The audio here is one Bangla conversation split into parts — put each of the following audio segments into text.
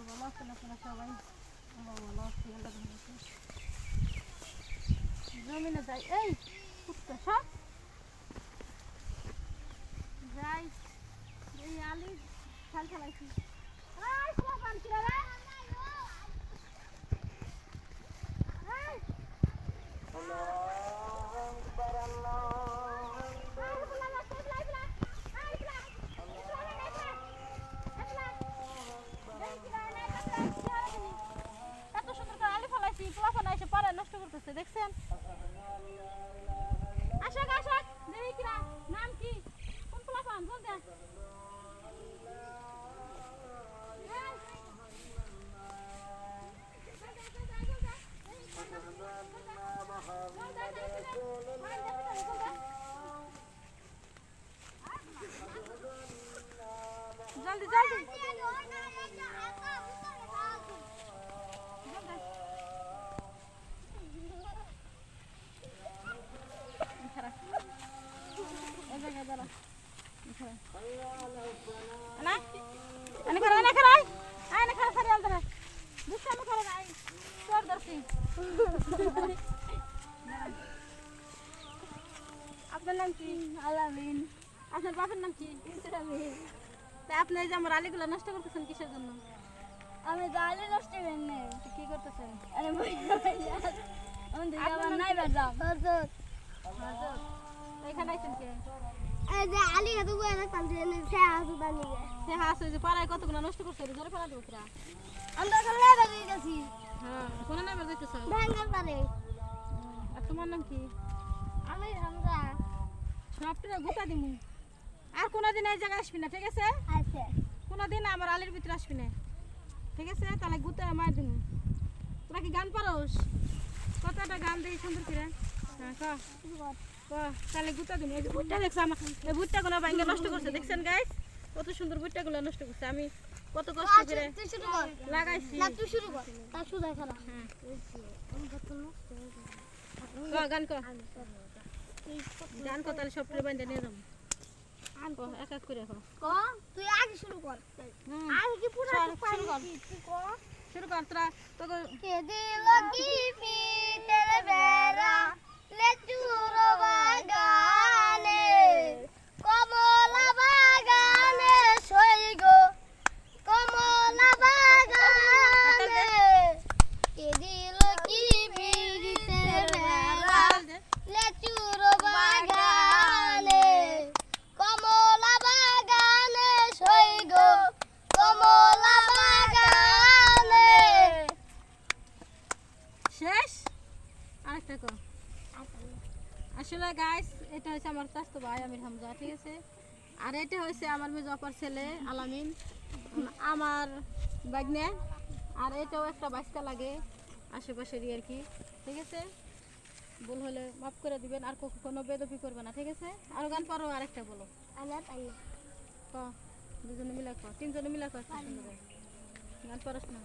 ভালো আছেন আপনারা সবাই? আমরা ভালো আছি, আল্লাহ রহমতে। জমিনে যাই, এই কুত্তা সব যাই, এই আলি খাল ফেলাইছি। নষ্ট করতেছে দেখছেন। আশাক আশাক দেখি কিরা নাম কি কোন পোলাপান বল দে। জলদি জলদি আপনার নাম কি? আলামিন। আপনার বাপের নাম কি? আপনি এই যে আমার আলিগুলো নষ্ট করতেছেন কিসের জন্য? আমি গালি নষ্ট করি না। কি করতেছেন? আরে আমার নাই বাজাম হযরত হযরত এখানে আইছেন কে? এই যে আলী হাতে কই না কাল দিয়ে সে হাসু বানি গে সে হাসে যে পাড়ায় কতগুলো নষ্ট করছে জোরে ফেলা দেব কিরা? আমরা চলে বাজি গেছি। হ্যাঁ কোন নামে যাইতেছ? ভাঙ্গার পারে। আর তোমার নাম কি? আমি হামজা। সবটা গোটা দিমু। আর কোনদিন এই জায়গা আসবি না, ঠিক আছে? আছে কোনদিন আমার আলির ভিতরে আসবি না, ঠিক আছে? তাহলে গুতা মার দিমু। তোরা কি গান পারোস? কতটা গান দেই সুন্দর করে? হ্যাঁ ক ক তাহলে গুতা দিমু। এই যে বুটটা দেখছ আমার এই বুটটাগুলো ভাঙে নষ্ট করছে দেখছেন গাইস? কত সুন্দর বুটটাগুলো নষ্ট করছে। আমি কত কষ্ট করে তুই শুরু কর। লাগাইছি। না তুই শুরু কর। তা শুধু খেলা। হ্যাঁ আমি কত নষ্ট হয়ে গেল। ক গান ক গান ক তাহলে সবটা বাইন্দা নিয়ে যাবো। ক এক এক করে ক। ক তুই আগে শুরু কর। হুম আগে কি পুরো শুরু পারি কর। তুই ক শুরু কর তোরা তোকে কে দিল কি পিতের বেড়া লেচুর বাগানে কমলা বাগানে সই গো কমলা বাগানে কে দিল কি পিতের বেড়া লেচুর বাগানে কমলা বাগানে সই গো কমলা বাগানে শেষ। আরেকটা কর। আসলে গাইস এটা হচ্ছে আমার চাচতো ভাই আমির হামজা, ঠিক আছে? আর এটা হচ্ছে আমার মেজো আপার ছেলে আলামিন, আমার বাগনে। আর এটাও একটা বাচ্চা লাগে আশেপাশেরই আর কি, ঠিক আছে? ভুল হলে মাফ করে দিবেন, আর কোনো বেদবি করবে না, ঠিক আছে? আর গান পারো আরেকটা বলো। আল্লাহ তাআলা ক দুজনে মিলা কর, তিনজনে মিলা কর। গান পারস না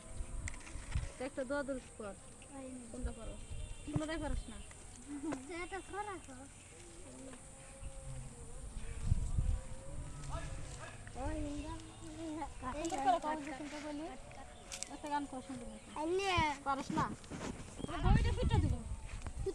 তো একটা দোয়া দুরুদ কর। কোনটা পারো? কোনটাই পারস না? এটা ছড়া কর ওই একটা গান কর সুন্দর মতো। আইনে পারস না? বইটা ফিটে দিব।